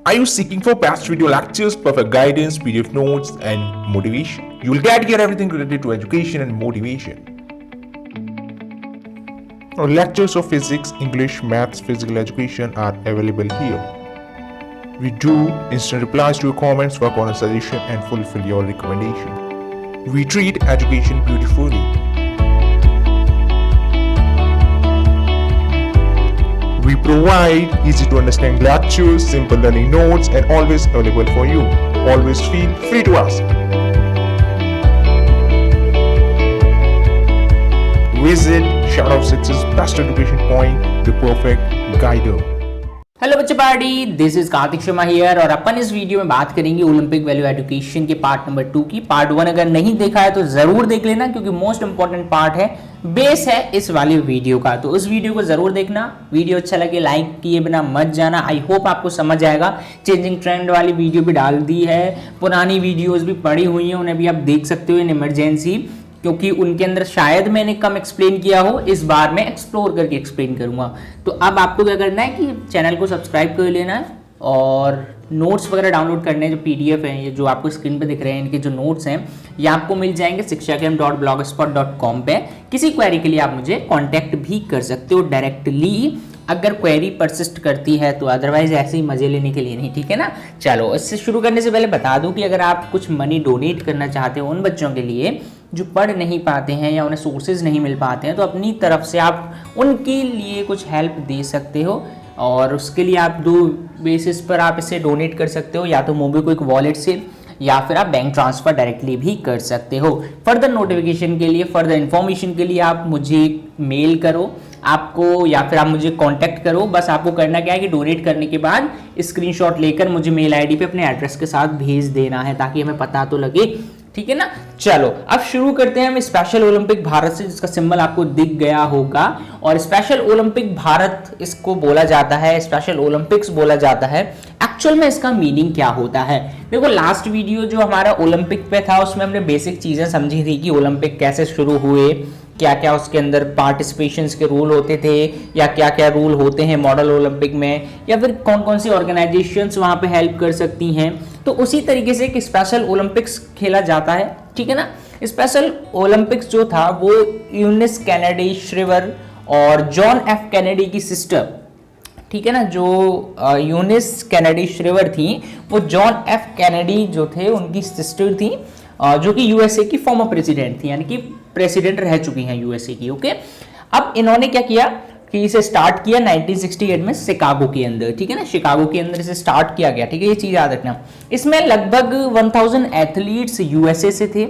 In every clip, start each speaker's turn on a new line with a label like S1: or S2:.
S1: Are you seeking for past video lectures, perfect guidance, PDF notes, and motivation? You will get here everything related to education and motivation. Now, lectures of physics, English, maths, physical education are available here. We do instant replies to your comments, work on a suggestion, and fulfill your recommendation. We treat education beautifully. We provide easy to understand lectures, simple learning notes, and always available for you. Always feel free to ask. Visit Shadow of Success Best Education Point, the perfect guider.
S2: Hello बच्चे party, this is Kartik Sharma here और अपन इस video में बात करेंगे Olympic value education के part number 2 की। Part 1 अगर नहीं देखा है तो जरूर देख लेना, क्योंकि मोस्ट इंपॉर्टेंट पार्ट है, बेस है इस वाली वीडियो का। तो उस वीडियो को जरूर देखना। वीडियो अच्छा लगे लाइक किए बिना मत जाना। आई होप आपको समझ आएगा। चेंजिंग ट्रेंड वाली वीडियो भी डाल दी है, पुरानी वीडियोज भी पड़ी हुई हैं, उन्हें भी आप देख सकते हो इन इमरजेंसी, क्योंकि उनके अंदर शायद मैंने कम एक्सप्लेन किया हो। इस बार मैं एक्सप्लोर करके एक्सप्लेन करूंगा। तो अब आपको क्या करना है कि चैनल को सब्सक्राइब कर लेना है और नोट्स वगैरह डाउनलोड करने हैं। जो पीडीएफ है, ये जो आपको स्क्रीन पे दिख रहे हैं, इनके जो नोट्स हैं ये आपको मिल जाएंगे shikshakem.blogspot.com पे। किसी क्वेरी के लिए आप मुझे कॉन्टैक्ट भी कर सकते हो डायरेक्टली, अगर क्वेरी परसिस्ट करती है तो, अदरवाइज ऐसे ही मजे लेने के लिए नहीं, ठीक है ना। चलो, इससे शुरू करने से पहले बता दूं कि अगर आप कुछ मनी डोनेट करना चाहते हो उन बच्चों के लिए जो पढ़ नहीं पाते हैं या उन्हें सोर्सेज नहीं मिल पाते हैं, तो अपनी तरफ से आप उनके लिए कुछ हेल्प दे सकते हो। और उसके लिए आप 2 बेसिस पर आप इसे डोनेट कर सकते हो, या तो मोबीक्विक वॉलेट से या फिर आप बैंक ट्रांसफर डायरेक्टली भी कर सकते हो। फर्दर नोटिफिकेशन के लिए, फर्दर इन्फॉर्मेशन के लिए आप मुझे मेल करो आपको, या फिर आप मुझे कांटेक्ट करो। बस आपको करना क्या है कि डोनेट करने के बाद स्क्रीनशॉट लेकर मुझे मेल आईडी पे अपने एड्रेस के साथ भेज देना है, ताकि हमें पता तो लगे, ठीक है ना। चलो अब शुरू करते हैं हम स्पेशल ओलंपिक भारत से, जिसका सिंबल आपको दिख गया होगा। और स्पेशल ओलंपिक भारत इसको बोला जाता है, स्पेशल ओलंपिक्स बोला जाता है। एक्चुअल में इसका मीनिंग क्या होता है? देखो, लास्ट वीडियो जो हमारा ओलंपिक पे था उसमें हमने बेसिक चीजें समझी थी कि ओलंपिक कैसे शुरू हुए, क्या क्या उसके अंदर पार्टिसिपेशंस के रूल होते थे, या क्या क्या रूल होते हैं मॉडल ओलंपिक में, या फिर कौन कौन सी ऑर्गेनाइजेशंस वहां पे हेल्प कर सकती हैं। तो उसी तरीके से एक स्पेशल ओलंपिक्स खेला जाता है, ठीक है ना। स्पेशल ओलंपिक्स जो था वो यूनिस कैनेडी श्रीवर और जॉन एफ कैनेडी की सिस्टर, ठीक है ना, जो यूनिस कैनेडी श्रीवर थी वो जॉन एफ कैनेडी जो थे उनकी सिस्टर थी, जो कि यूएसए की फॉर्मर प्रेसिडेंट थी, यानी कि प्रेसिडेंट रह चुकी हैं यूएसए की। ओके, अब इन्होंने क्या किया कि इसे स्टार्ट किया 1968 में शिकागो के अंदर, ठीक है ना। शिकागो के अंदर इसे स्टार्ट किया गया, ठीक है, ये चीज याद रखना। इसमें लगभग 1000 एथलीट्स यूएसए से थे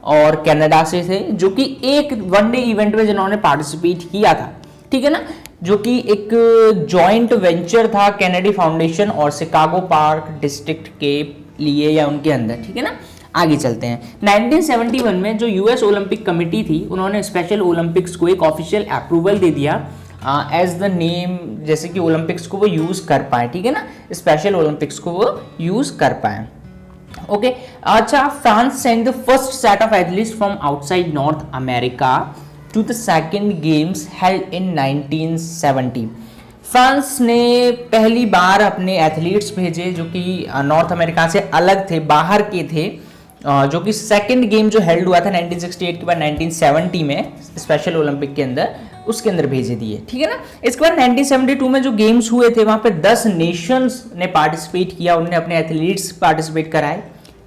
S2: और कनाडा से थे, जो कि एक वनडे इवेंट में जिन्होंने पार्टिसिपेट किया था, ठीक है ना, जो कि एक जॉइंट वेंचर था कैनेडी फाउंडेशन और शिकागो पार्क डिस्ट्रिक्ट के लिए या उनके अंदर, ठीक है ना। आगे चलते हैं। 1971 में जो यूएस ओलंपिक कमेटी थी उन्होंने स्पेशल ओलंपिक्स को एक ऑफिशियल अप्रूवल दे दिया एज द नेम, जैसे कि ओलंपिक्स को वो यूज कर पाए, ठीक है ना, स्पेशल ओलंपिक्स को वो यूज कर पाए। ओके, अच्छा, France send the first set of athletes from outside North America to the second games held in 1970। France ने पहली बार अपने एथलीट्स भेजे जो कि नॉर्थ अमेरिका से अलग थे, बाहर के थे, जो कि सेकंड गेम जो हेल्ड हुआ था 1968 के बाद 1970 में स्पेशल ओलंपिक के अंदर, उसके अंदर भेजे दिए, ठीक है ना। इसके बाद 1972 में जो गेम्स हुए थे वहां पे 10 नेशंस ने पार्टिसिपेट किया, उन्होंने अपने एथलीट्स पार्टिसिपेट कराए,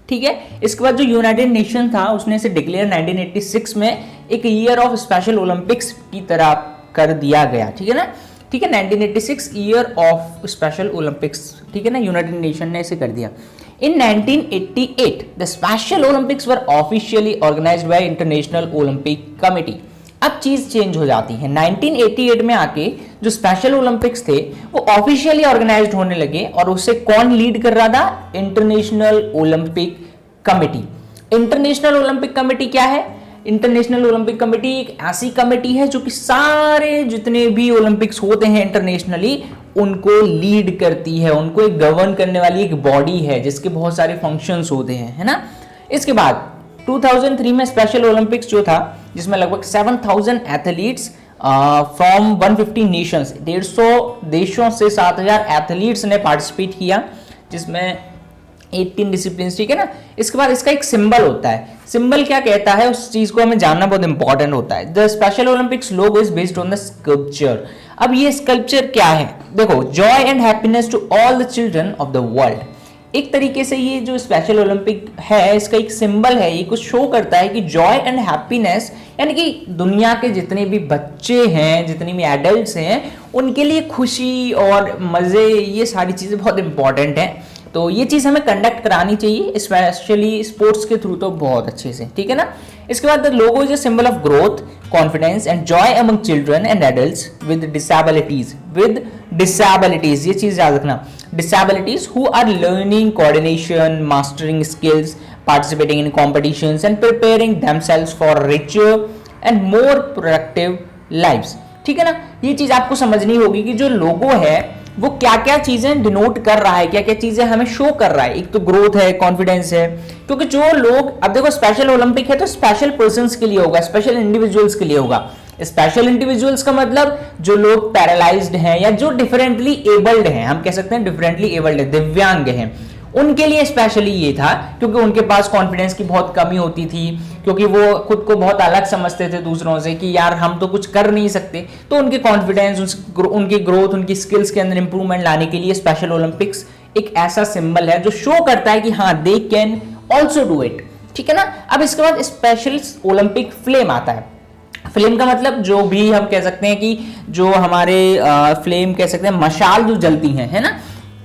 S2: ठीक है। इसके बाद जो यूनाइटेड नेशन था उसने इसे डिक्लेयर 1986 में एक ईयर ऑफ स्पेशल ओलंपिक्स की तरह कर दिया गया, ठीक है ना, ठीक है। 1986 ईयर ऑफ स्पेशल ओलंपिक्स, ठीक है ना, यूनाइटेड नेशन ने इसे कर दिया। In 1988, the Special Olympics were officially organized by International Olympic Committee. अब चीज चेंज हो जाती है। 1988 में आके जो स्पेशल ओलंपिक्स थे वो ऑफिशियली ऑर्गेनाइज्ड होने लगे, और उसे कौन लीड कर रहा था? International Olympic committee. International Olympic committee क्या है? इंटरनेशनल ओलंपिक कमेटी एक ऐसी कमेटी है जो कि सारे जितने भी ओलंपिक्स होते हैं इंटरनेशनली उनको लीड करती है, उनको एक गवर्न करने वाली एक बॉडी है जिसके बहुत सारे फंक्शंस होते हैं, है ना। इसके बाद 2003 में स्पेशल ओलंपिक्स जो था जिसमें लगभग 7000 एथलीट्स फ्रॉम 150 नेशंस, 150 देशों से 7000 एथलीट्स ने पार्टिसिपेट किया, जिसमें 18 डिसिप्लिन, ठीक है ना। इसके बाद इसका एक सिंबल होता है, सिंबल क्या कहता है उस चीज को हमें जानना बहुत इंपॉर्टेंट होता है। The special Olympics logo is based on the sculpture. अब ये स्कल्पचर क्या है, देखो, joy and happiness to all the children of the world. एक तरीके से ये जो स्पेशल ओलंपिक है इसका एक सिंबल है, ये कुछ शो करता है कि जॉय एंड हैप्पीनेस, यानी कि दुनिया के जितने भी बच्चे हैं, जितने भी एडल्ट्स हैं, उनके लिए खुशी और मजे, ये सारी चीजें बहुत इंपॉर्टेंट हैं। तो ये चीज हमें कंडक्ट करानी चाहिए, स्पेशली स्पोर्ट्स के थ्रू तो बहुत अच्छे से, ठीक है ना। इसके बाद the logo is a symbol of growth, confidence and joy among children and adults with disabilities, ये चीज याद रखना, disabilities who are learning coordination, mastering skills, participating in competitions and preparing themselves for richer and more productive lives, ठीक है ना। ये चीज आपको समझनी होगी कि जो लोगो है वो क्या क्या चीजें डिनोट कर रहा है, क्या क्या चीजें हमें शो कर रहा है। एक तो ग्रोथ है, कॉन्फिडेंस है, क्योंकि जो लोग, अब देखो स्पेशल ओलंपिक है तो स्पेशल पर्संस के लिए होगा, स्पेशल इंडिविजुअल्स के लिए होगा। स्पेशल इंडिविजुअल्स का मतलब जो लोग पैरालाइज्ड हैं या जो डिफरेंटली एबल्ड हैं, हम कह सकते हैं डिफरेंटली एबल्ड है, दिव्यांग हैं, उनके लिए स्पेशली ये था, क्योंकि उनके पास कॉन्फिडेंस की बहुत कमी होती थी, क्योंकि वो खुद को बहुत अलग समझते थे दूसरों से कि यार हम तो कुछ कर नहीं सकते। तो उनके कॉन्फिडेंस, उनकी ग्रोथ, उनकी स्किल्स के अंदर इंप्रूवमेंट लाने के लिए स्पेशल ओलंपिक्स एक ऐसा सिंबल है जो शो करता है कि हाँ, they can also do it, ठीक है ना। अब इसके बाद स्पेशल ओलंपिक फ्लेम आता है। फ्लेम का मतलब जो भी हम कह सकते हैं कि जो हमारे फ्लेम कह सकते हैं, मशाल जो जलती हैं, है ना,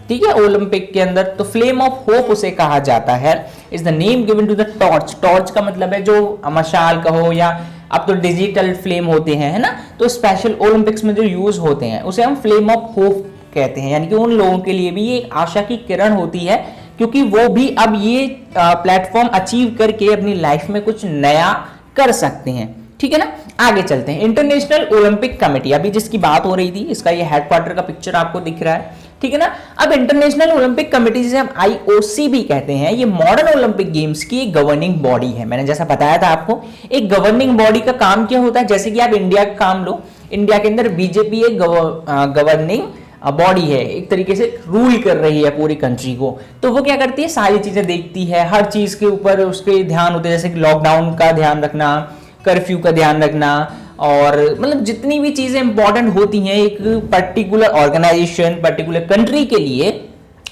S2: ठीक है, ओलंपिक के अंदर। तो फ्लेम ऑफ होप उसे कहा जाता है, is the name given to the torch. Torch का मतलब है जो मशाल कहो, या अब तो डिजिटल फ्लेम होते हैं, है ना। तो स्पेशल ओलंपिक्स में जो यूज होते हैं उसे हम फ्लेम ऑफ होप कहते हैं, यानी कि उन लोगों के लिए भी ये एक आशा की किरण होती है, क्योंकि वो भी अब ये प्लेटफॉर्म अचीव करके अपनी लाइफ में कुछ नया कर सकते हैं, ठीक है ना। आगे चलते हैं। इंटरनेशनल ओलंपिक कमेटी, अभी जिसकी बात हो रही थी, इसका ये हेडक्वार्टर का पिक्चर आपको दिख रहा है, ठीक है ना। अब इंटरनेशनल ओलंपिक कमेटी, जिसे हम IOC भी कहते हैं, ये मॉडर्न ओलंपिक गेम्स की एक गवर्निंग बॉडी है। मैंने जैसा बताया था आपको, एक गवर्निंग बॉडी का काम क्या होता है, जैसे कि आप इंडिया का काम लो, इंडिया के अंदर बीजेपी एक गवर्निंग बॉडी है, एक तरीके से रूल कर रही है पूरी कंट्री को। तो वो क्या करती है, सारी चीजें देखती है, हर चीज के ऊपर उसके ध्यान होते हैं, जैसे कि लॉकडाउन का ध्यान रखना, कर्फ्यू का ध्यान रखना, और मतलब जितनी भी चीजें इंपॉर्टेंट होती हैं एक पर्टिकुलर ऑर्गेनाइजेशन, पर्टिकुलर कंट्री के लिए,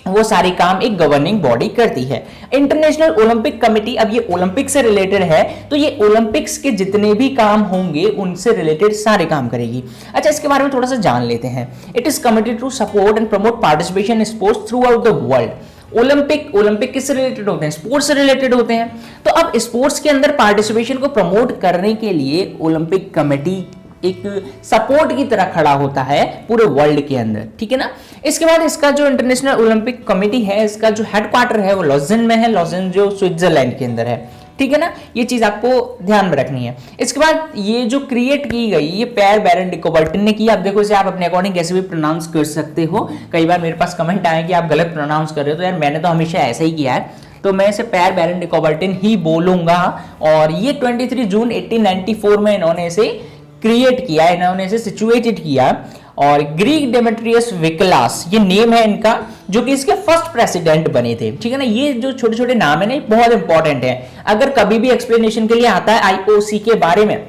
S2: वो सारी काम एक गवर्निंग बॉडी करती है। इंटरनेशनल ओलंपिक कमेटी, अब ये ओलंपिक से रिलेटेड है, तो ये ओलंपिक्स के जितने भी काम होंगे उनसे रिलेटेड सारे काम करेगी। अच्छा, इसके बारे में थोड़ा सा जान लेते हैं। It is committed to support and promote participation in sports throughout the world. Olympic किससे रिलेटेड होते हैं, स्पोर्ट्स से रिलेटेड होते हैं। तो अब स्पोर्ट्स के अंदर पार्टिसिपेशन को प्रमोट करने के लिए ओलंपिक कमेटी एक सपोर्ट की तरह खड़ा होता है पूरे वर्ल्ड के अंदर, ठीक है ना। इसके बाद इसका जो इंटरनेशनल ओलंपिक कमेटी है, इसका जो हेडक्वार्टर है वो लॉजेन में है, लॉजेन जो स्विट्जरलैंड के अंदर है, ठीक है ना। ये चीज आपको ध्यान में रखनी है। इसके बाद ये जो क्रिएट की गई, ये पैर बैरन डी कुबर्टन ने की। आप देखो इसे आप अपने अकॉर्डिंग कैसे भी प्रोनाउंस कर सकते हो। कई बार मेरे पास कमेंट आए कि आप गलत प्रोनाउंस कर रहे हो, तो यार मैंने तो हमेशा ऐसा ही किया है, तो मैं इसे पैर बैरन डी कुबर्टन ही बोलूंगा। और ये 23 जून 1894 में इन्होंने इसे क्रिएट किया, इन्होंने इसे सिचुएटेड किया। और ग्रीक डेमेट्रियस विकलास ये नेम है इनका, जो कि इसके फर्स्ट प्रेसिडेंट बने थे, ठीक है ना। ये जो छोटे छोटे नाम है ना, बहुत इंपॉर्टेंट है। अगर कभी भी एक्सप्लेनेशन के लिए आता है IOC के बारे में,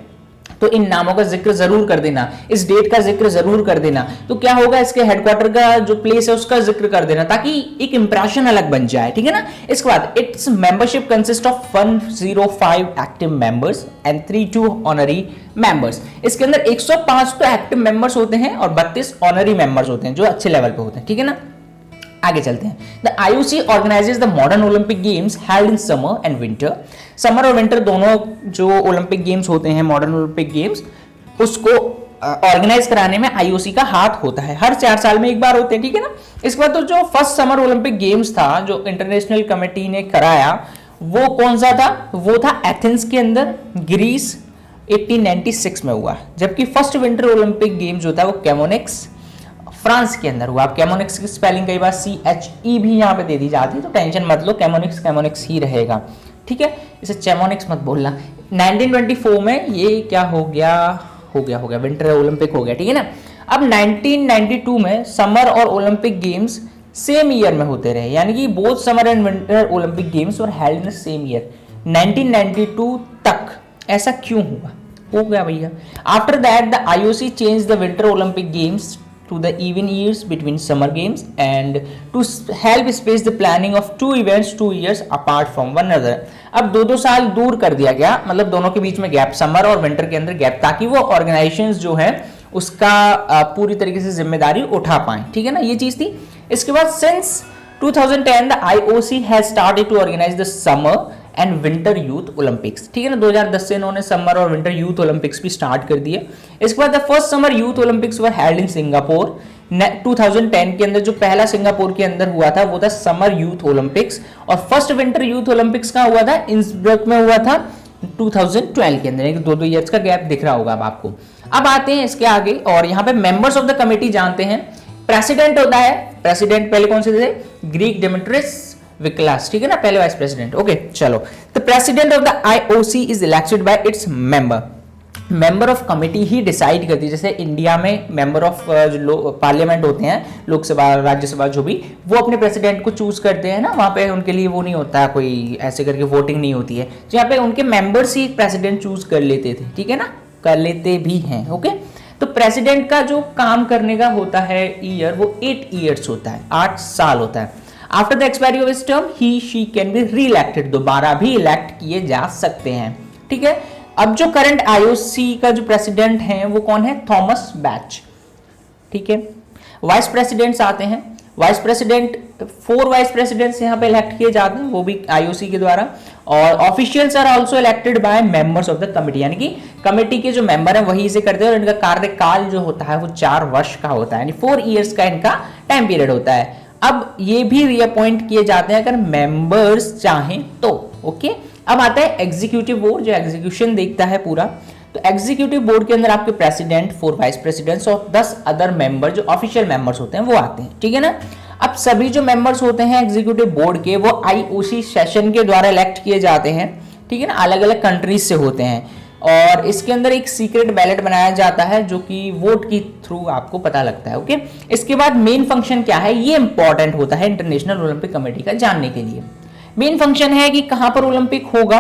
S2: तो इन नामों का जिक्र जरूर कर देना, इस डेट का जिक्र जरूर कर देना। तो क्या होगा, इसके हेडक्वार्टर का जो प्लेस है उसका जिक्र कर देना, ताकि एक इंप्रेशन अलग बन जाए, ठीक है ना। इसके बाद its membership consist of 105 active members and 32 honorary members. इसके अंदर 105 तो एक्टिव मेंबर्स होते हैं और 32 ऑनरी मेंबर्स होते हैं, जो अच्छे लेवल पे होते हैं, ठीक है ना। आगे चलते हैं। The IOC organises the modern Olympic games held in summer and winter. Summer और विंटर दोनों जो ओलंपिक गेम्स होते हैं, मॉडर्न ओलंपिक गेम्स, उसको ऑर्गेनाइज कराने में IOC का हाथ होता है। हर 4 साल में एक बार होते हैं, ठीक है ना। इसके बाद तो जो फर्स्ट समर ओलंपिक गेम्स था जो इंटरनेशनल कमेटी ने कराया, वो कौन सा था, वो था एथेंस के अंदर, ग्रीस, 1896 में हुआ। जबकि फर्स्ट विंटर ओलंपिक गेम्स जो था वो कैमोनिक्स, फ्रांस के अंदर हुआ। आप कैमोनिक्स की स्पेलिंग कई बार CHE भी यहाँ पे दे दी जाती है, तो टेंशन मत लो, कैमोनिक्स ही रहेगा, ठीक है। इसे चैमोनिक्स मत बोलना। 1924 में ये क्या हो गया विंटर ओलंपिक हो गया, ठीक है ना। अब 1992 में समर और ओलंपिक गेम्स सेम ईयर में होते रहे, यानी कि both summer and winter Olympic games were held in same year 1992 तक। ऐसा क्यों हुआ? हो गया भैया। After that the IOC change the winter Olympic games to the even years between summer games and to help space the planning of two events 2 years apart from one another। अब 2-2 साल दूर कर दिया गया, मतलब दोनों के बीच में गैप, समर और विंटर के अंदर गैप, ताकि वो ऑर्गेनाइजेशंस जो है उसका पूरी तरीके से जिम्मेदारी उठा पाएं, ठीक है ना, ये चीज थी। इसके बाद since 2010 the IOC has started to organise the summer and winter youth Olympics, ठीक है ना। 2010 से इन्होंने समर और विंटर यूथ ओलंपिक्स भी स्टार्ट कर दिए। इसके बाद the first summer youth Olympics were held in Singapore 2010 के अंदर। जो पहला सिंगापुर के अंदर हुआ था वो था समर यूथ ओलंपिक्स, और फर्स्ट विंटर यूथ ओलंपिक्स का हुआ था इंसब्रक में, हुआ था 2012 के अंदर। एक 2-2 ईयर्स का गैप दिख रहा होगा अब आपको। अब आते हैं इसके आगे, और यहाँ पे मेंबर्स ऑफ द कमिटी जानते हैं। प्रेसिडेंट होता है, प्रेसिडेंट पहले कौन से थे? ग्रीक डेमेट्रियस विक्लास, ठीक है ना, पहले वाइस प्रेसिडेंट। ओके चलो, the president of the IOC is elected by its member of committee he decide करती है। जैसे इंडिया में मेंबर ऑफ जो पार्लियामेंट होते हैं, लोकसभा राज्यसभा जो भी, वो अपने प्रेसिडेंट को चूज करते हैं ना, वहां पे उनके लिए वो नहीं होता कोई ऐसे करके वोटिंग नहीं होती है, तो यहाँ पे उनके मेंबर्स ही प्रेसिडेंट चूज कर लेते थे, ठीक है ना, कर लेते भी हैं। ओके, तो प्रेसिडेंट का जो काम करने का होता है ईयर, वो 8 ईयर्स होता है, 8 साल होता है। After the expiry of his term he she can be री इलेक्टेड, दोबारा भी इलेक्ट किए जा सकते हैं, ठीक है। अब जो करंट आईओसी का जो प्रेसिडेंट है वो कौन है? थॉमस बैच, ठीक है। वाइस प्रेसिडेंट्स आते हैं। वाइस प्रेसिडेंट 4 वाइस प्रेसिडेंट्स यहाँ पे इलेक्ट किए जाते हैं, वो भी आईओसी के द्वारा, और officials are also elected by members of the committee, यानी कि कमिटी के जो मेंबर हैं वही इसे करते हैं, और इनका कार्यकाल जो होता है वो 4 वर्ष का होता है, यानी 4 ईयर्स का इनका टाइम पीरियड होता है। अब ये भी रीअपॉइंट किए जाते हैं अगर मेंबर्स चाहें तो। ओके, अब आता है एग्जीक्यूटिव बोर्ड, जो एग्जीक्यूशन देखता है पूरा। तो एग्जीक्यूटिव बोर्ड के अंदर आपके प्रेसिडेंट, 4 वाइस प्रेसिडेंट्स और 10 अदर मेंबर जो ऑफिशियल मेंबर्स होते हैं वो आते हैं, ठीक है ना। अब सभी जो मेंबर्स होते हैं एग्जीक्यूटिव बोर्ड के, वो आईओसी सेशन के द्वारा इलेक्ट किए जाते हैं, ठीक है ना, अलग अलग कंट्रीज से होते हैं, और इसके अंदर एक सीक्रेट बैलेट बनाया जाता है जो कि वोट के थ्रू आपको पता लगता है। ओके, इसके बाद मेन फंक्शन क्या है, ये इंपॉर्टेंट होता है इंटरनेशनल ओलंपिक कमेटी का जानने के लिए। मेन फंक्शन है कि कहां पर ओलंपिक होगा,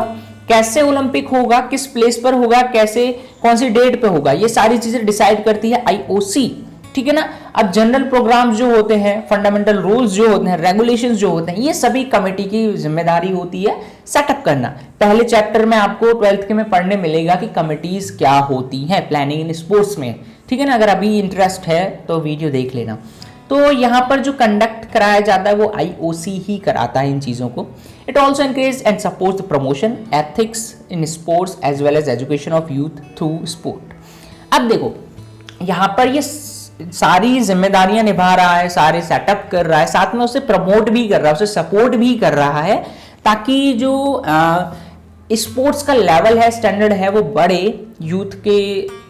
S2: कैसे ओलंपिक होगा, किस प्लेस पर होगा, कैसे, कौन सी डेट पे होगा, ये सारी चीजें डिसाइड करती है आईओसी, ठीक है ना। अब जनरल प्रोग्राम्स जो होते हैं, फंडामेंटल रूल्स जो होते हैं, रेगुलेशंस जो होते हैं, ये सभी कमेटी की जिम्मेदारी होती है सेटअप करना। पहले चैप्टर में आपको 12th के में पढ़ने मिलेगा कि कमिटीज क्या होती हैं प्लानिंग इन स्पोर्ट्स में, ठीक है ना। अगर अभी इंटरेस्ट है तो वीडियो देख लेना। तो यहाँ पर जो कंडक्ट कराया जाता है वो आईओसी ही कराता है इन चीज़ों को। It also encourage and supports the promotion ethics in sports as well as education of youth through sport. अब देखो, यहाँ पर ये सारी जिम्मेदारियां निभा रहा है, सारे सेटअप कर रहा है, साथ में उसे प्रमोट भी कर रहा है, उसे सपोर्ट भी कर रहा है, ताकि जो स्पोर्ट्स का लेवल है, स्टैंडर्ड है, वो बढ़े, यूथ के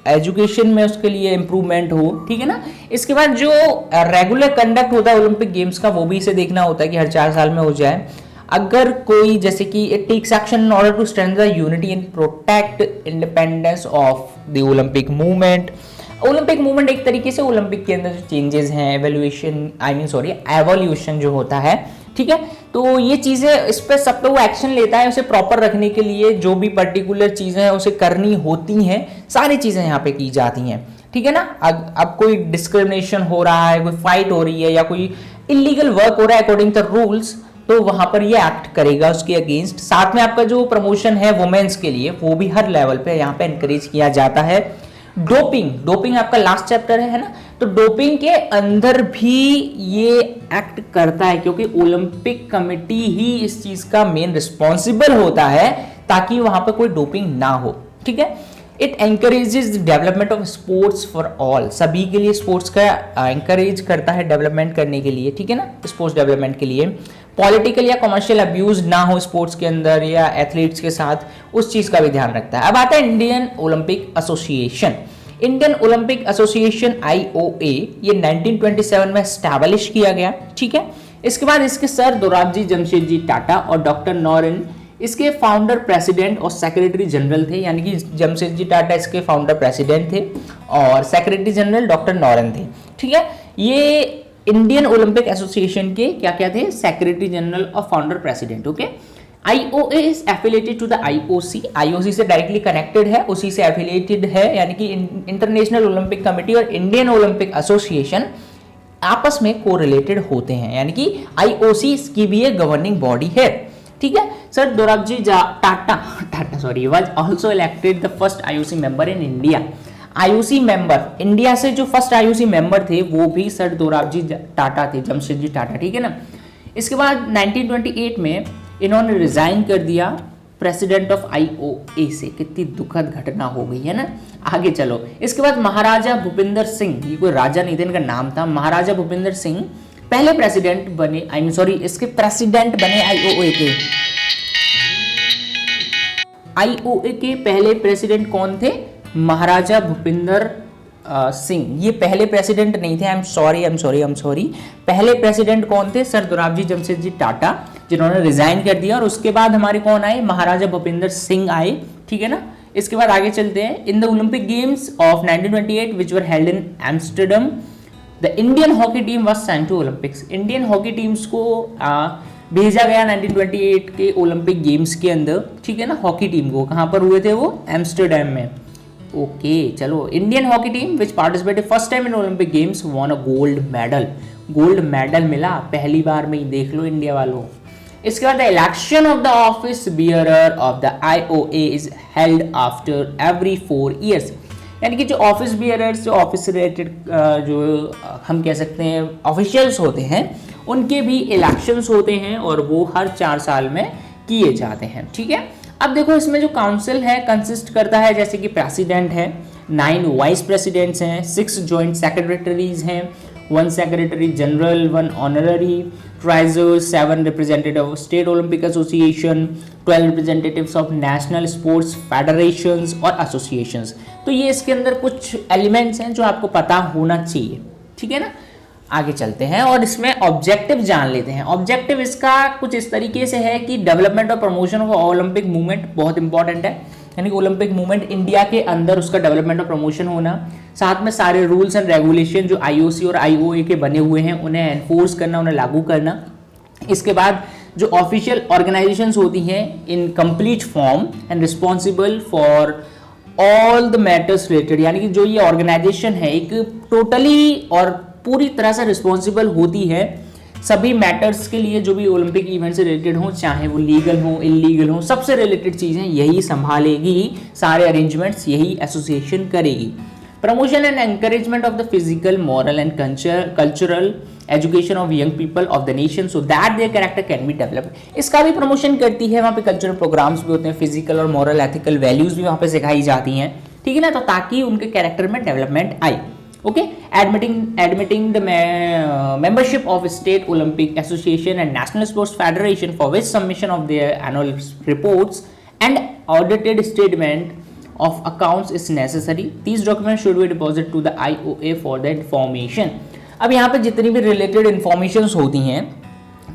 S2: एजुकेशन में उसके लिए इंप्रूवमेंट हो, ठीक है ना। इसके बाद जो रेगुलर कंडक्ट होता है ओलंपिक गेम्स का, वो भी इसे देखना होता है कि हर 4 साल में हो जाए। अगर कोई, जैसे कि it takes action in order to strengthen the unity and protect independence of the Olympic movement. Olympic movement एक तरीके से ओलंपिक के अंदर जो चेंजेस हैं, एवोल्यूशन जो होता है, ठीक है, तो ये चीजें, इस पे सब पे वो एक्शन लेता है, उसे प्रॉपर रखने के लिए जो भी पर्टिकुलर चीजें हैं उसे करनी होती हैं, सारी चीजें यहाँ पे की जाती हैं, ठीक है ना। अब कोई डिस्क्रिमिनेशन हो रहा है, कोई फाइट हो रही है, या कोई इलीगल वर्क हो रहा है अकॉर्डिंग टू रूल्स, तो वहां पर ये एक्ट करेगा उसके अगेंस्ट। साथ में आपका जो प्रमोशन है वुमेन्स के लिए, वो भी हर लेवल पे यहाँ पे एनकरेज किया जाता है। डोपिंग आपका लास्ट चैप्टर है ना, तो डोपिंग के अंदर भी ये एक्ट करता है, क्योंकि ओलंपिक कमेटी ही इस चीज का मेन रिस्पॉन्सिबल होता है, ताकि वहां पर कोई डोपिंग ना हो, ठीक है। It encourages the development of sports for all, सभी के लिए स्पोर्ट्स का एंकरेज करता है डेवलपमेंट करने के लिए, ठीक है ना, स्पोर्ट्स डेवलपमेंट के लिए। पॉलिटिकल या कमर्शियल अब्यूज ना हो स्पोर्ट्स के अंदर या एथलीट्स के साथ, उस चीज का भी ध्यान रखता है। अब आता है Indian Olympic association. Indian Olympic association IOA, ये 1927 में एस्टैब्लिश किया गया, ठीक है। इसके बाद इसके सर दोराबजी जमशेदजी टाटा और डॉक्टर नॉरेन इसके फाउंडर प्रेसिडेंट और सेक्रेटरी जनरल थे, यानी कि जमशेदजी टाटा इसके फाउंडर प्रेसिडेंट थे और सेक्रेटरी जनरल डॉक्टर नॉरेन थे, ठीक है। ये इंडियन ओलंपिक एसोसिएशन के क्या क्या थे, सेक्रेटरी जनरल और founder president. Okay, IOA is affiliated to the IOC, IOC से डायरेक्टली कनेक्टेड है, उसी से एफिलिएटेड है, यानी कि इंटरनेशनल ओलंपिक कमेटी और इंडियन ओलंपिक एसोसिएशन आपस में कोरिलेटेड होते हैं, यानी कि IOC की भी एक गवर्निंग बॉडी है। ठीक है sir, Dorabji Tata sorry was also elected the first IOC member in India. IOC member India से जो फर्स्ट IOC मेंबर थे वो भी सर दोराबजी टाटा थे, जमशेदजी टाटा। ठीक है ना। इसके बाद 1928 में इन्होंने रिजाइन कर दिया प्रेसिडेंट ऑफ IOA से। कितनी दुखद घटना हो गई है ना। आगे चलो, इसके बाद महाराजा भूपिंदर सिंह, ये कोई राजा नहीं था, इनका नाम था महाराजा भूपिंदर सिंह, पहले प्रेसिडेंट बने, इसके प्रेसिडेंट बने IOA के पहले प्रेसिडेंट कौन थे, महाराजा भूपिंदर सिंह। ये पहले प्रेसिडेंट नहीं थे, आई एम सॉरी। पहले प्रेसिडेंट कौन थे, सर दोराबजी जमशेदजी टाटा, जिन्होंने रिजाइन कर दिया, और उसके बाद हमारे कौन आए, महाराजा भूपिंदर सिंह आए। ठीक है ना। इसके बाद आगे चलते हैं। In the Olympic games of 1928 which were held in Amsterdam, the Indian hockey team was sent to Olympics. Indian hockey teams को भेजा गया 1928 के ओलंपिक गेम्स के अंदर। ठीक है ना। हॉकी टीम को कहां पर हुए थे वो, एम्स्टरडम में। ओके चलो, Indian hockey team which participated first time in Olympic games von a gold medal. Gold medal मिला पहली बार में ही, देख लो इंडिया वालों। इसके बाद the election of the office bearer of the IOA is held after every 4 years। यानी कि जो ऑफिस बियरर्स, जो ऑफिस से रिलेटेड जो हम कह सकते हैं ऑफिशियल्स होते हैं, उनके भी इलेक्शंस होते हैं और वो हर 4 साल में किए जाते हैं। ठीक है। अब देखो, इसमें जो काउंसिल है कंसिस्ट करता है, जैसे कि प्रेसिडेंट है, 9 वाइस प्रेसिडेंट्स हैं, 6 जॉइंट सेक्रेटरीज हैं, 1 secretary general, 1 honorary treasurer, 7 representative of state Olympic association, 12 representatives of national sports federations और एसोसिएशंस। तो ये इसके अंदर कुछ एलिमेंट्स हैं जो आपको पता होना चाहिए। ठीक है ना। आगे चलते हैं और इसमें ऑब्जेक्टिव जान लेते हैं। ऑब्जेक्टिव इसका कुछ इस तरीके से है कि डेवलपमेंट और प्रमोशन ऑफ ओलंपिक मूवमेंट बहुत इंपॉर्टेंट है, यानी कि ओलंपिक मूवमेंट इंडिया के अंदर उसका डेवलपमेंट और प्रमोशन होना, साथ में सारे रूल्स एंड रेगुलेशन जो IOC और IOA के बने हुए हैं उन्हें एनफोर्स करना, उन्हें लागू करना। इसके बाद जो ऑफिशियल ऑर्गेनाइजेशंस होती हैं in complete form and responsible for all the matters related, यानी कि जो ये ऑर्गेनाइजेशन है एक टोटली और पूरी तरह से रिस्पॉन्सिबल होती है सभी मैटर्स के लिए जो भी ओलंपिक इवेंट से रिलेटेड हो, चाहे वो लीगल हो इलीगल हो, सबसे रिलेटेड चीज़ें यही संभालेगी, सारे अरेंजमेंट्स यही एसोसिएशन करेगी। Promotion and encouragement of the physical, moral and cultural education of young people of the nation so that their character can be developed. इसका भी प्रमोशन करती है, वहाँ पे कल्चरल प्रोग्राम्स भी होते हैं, फिजिकल और मॉरल एथिकल वैल्यूज भी वहाँ पे सिखाई जाती हैं। ठीक है ना। तो ताकि उनके कैरेक्टर में डेवलपमेंट आए। Okay, admitting the membership of State Olympic Association and National Sports Federation for which submission of their annual reports and audited statement of accounts is necessary. These documents should be deposited to the IOA for the information. अब यहाँ पे जितनी भी related informations होती हैं,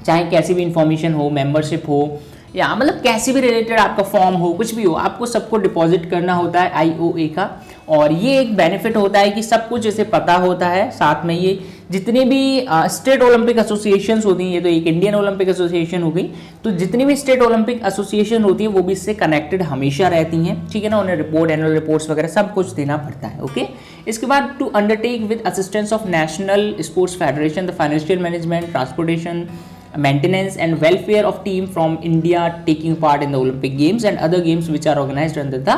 S2: चाहे कैसी भी इंफॉर्मेशन हो, मेंबरशिप हो या मतलब कैसी भी रिलेटेड आपका फॉर्म हो, कुछ भी हो, आपको सबको डिपॉजिट करना होता है IOA का। और ये एक बेनिफिट होता है कि सब कुछ इसे पता होता है। साथ में ये जितनी भी स्टेट ओलंपिक एसोसिएशंस होती हैं, ये तो एक इंडियन ओलंपिक एसोसिएशन हो गई, तो जितनी भी स्टेट ओलंपिक एसोसिएशन होती है वो भी इससे कनेक्टेड हमेशा रहती हैं। ठीक है ना। उन्हें रिपोर्ट, एनुअल रिपोर्ट्स वगैरह सब कुछ देना पड़ता है। ओके। इसके बाद to undertake with assistance of national sports federation the financial management, transportation, maintenance and welfare of team from India taking part in the Olympic Games and other games which are organized under the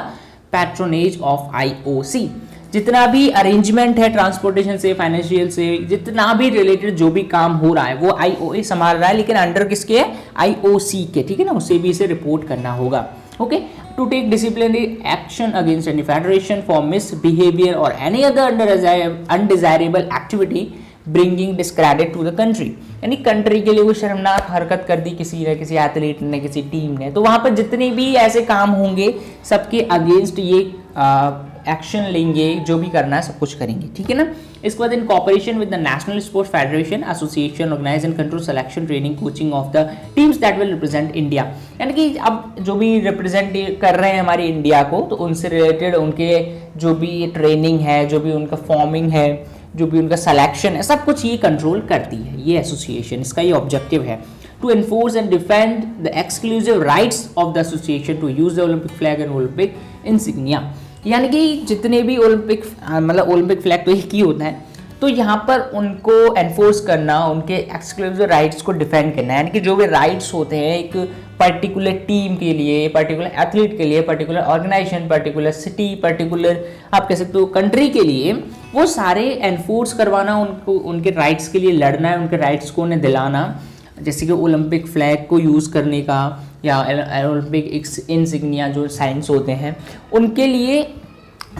S2: patronage of IOC। जितना भी arrangement है transportation से, financial से, जितना भी related जो भी काम हो रहा है वो IOA संभाल रहा है, लेकिन अंडर किसके है, IOC के। ठीक है ना। उसे भी इसे रिपोर्ट करना होगा। Okay. To take disciplinary action against any federation for misbehaviour और any other undesirable activity bringing discredit to the country, यानी कंट्री के लिए वो शर्मनाक हरकत कर दी किसी ने, किसी एथलीट ने, किसी टीम ने, तो वहां पर जितने भी ऐसे काम होंगे सबके अगेंस्ट ये एक्शन लेंगे, जो भी करना है सब कुछ करेंगे। ठीक है ना। इसके बाद in cooperation with the national sports federation association organise and control selection, training, coaching of the teams that will represent India, यानी कि अब जो भी रिप्रेजेंट कर रहे हैं हमारी इंडिया को, तो उनसे रिलेटेड उनके जो भी ट्रेनिंग है, जो भी उनका फॉर्मिंग है, जो भी उनका सिलेक्शन है, सब कुछ ये कंट्रोल करती है ये एसोसिएशन। इसका ये ऑब्जेक्टिव है to enforce and defend the exclusive rights of the association to use the Olympic flag and Olympic insignia. यानी कि जितने भी ओलंपिक मतलब ओलंपिक फ्लैग तो एक ही होता है, तो यहाँ पर उनको एनफोर्स करना, उनके एक्सक्लूसिव राइट्स को डिफेंड करना, यानी कि जो भी राइट्स होते हैं एक पर्टिकुलर टीम के लिए, पर्टिकुलर एथलीट के लिए, particular organisation, particular city, particular आप कह सकते हो कंट्री के लिए, वो सारे एनफोर्स करवाना, उनको उनके राइट्स के लिए लड़ना है, उनके राइट्स को उन्हें दिलाना। जैसे कि ओलंपिक फ्लैग को यूज़ करने का या ओलंपिक इंसिग्निया जो साइंस होते हैं उनके लिए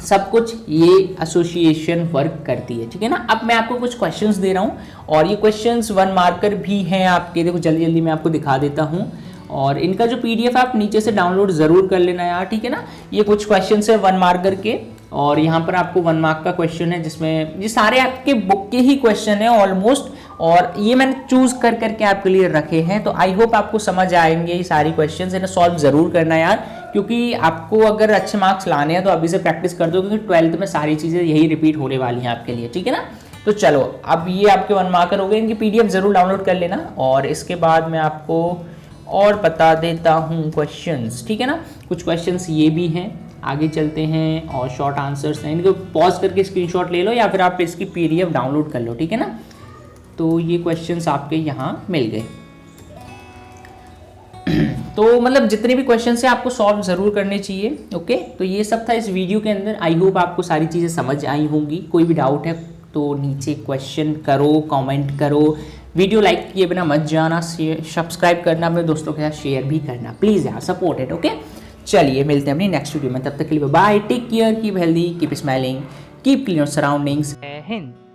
S2: सब कुछ ये एसोसिएशन वर्क करती है, ठीक है ना। अब मैं आपको कुछ क्वेश्चंस दे रहा हूँ और ये क्वेश्चंस 1 मार्कर भी हैं आपके, देखो जल्दी जल्दी मैं आपको दिखा देता हूँ। और इनका जो पीडीएफ आप नीचे से डाउनलोड ज़रूर कर लेना यार, ठीक है ना। ये कुछ क्वेश्चंस है 1 मार्कर के और यहाँ पर आपको 1 मार्क का क्वेश्चन है जिसमें ये सारे आपके बुक के ही क्वेश्चन है ऑलमोस्ट, और ये मैंने चूज कर करके आपके लिए रखे हैं। तो आई होप आपको समझ आएंगे ये सारी क्वेश्चंस, इन्हें सॉल्व ज़रूर करना यार, क्योंकि आपको अगर अच्छे मार्क्स लाने हैं तो अभी से प्रैक्टिस कर दो, क्योंकि 12th में सारी चीज़ें यही रिपीट होने वाली हैं आपके लिए, ठीक है ना। तो चलो अब ये आपके 1 मार्कर हो गए, इनकी पीडीएफ ज़रूर डाउनलोड कर लेना। और इसके बाद मैं आपको और बता देता हूँ क्वेश्चंस, ठीक है ना। कुछ क्वेश्चंस ये भी हैं, आगे चलते हैं, और शॉर्ट आंसर्स हैं, इनको पॉज करके स्क्रीनशॉट ले लो या फिर आप इसकी पीडीएफ डाउनलोड कर लो, ठीक है ना। तो ये क्वेश्चंस आपके यहाँ मिल गए। तो मतलब जितने भी क्वेश्चन है आपको सॉल्व ज़रूर करने चाहिए, ओके। तो ये सब था इस वीडियो के अंदर। आई होप आपको सारी चीज़ें समझ आई होंगी। कोई भी डाउट है तो नीचे क्वेश्चन करो, कमेंट करो, वीडियो लाइक किए बिना मत जाना, सब्सक्राइब करना, अपने दोस्तों के साथ शेयर भी करना प्लीज़ यार, सपोर्ट इट, ओके। चलिए मिलते हैं अपनी नेक्स्ट वीडियो में, तब तक के लिए bye, take care, keep healthy, keep smiling, keep clean your surroundings. Hind.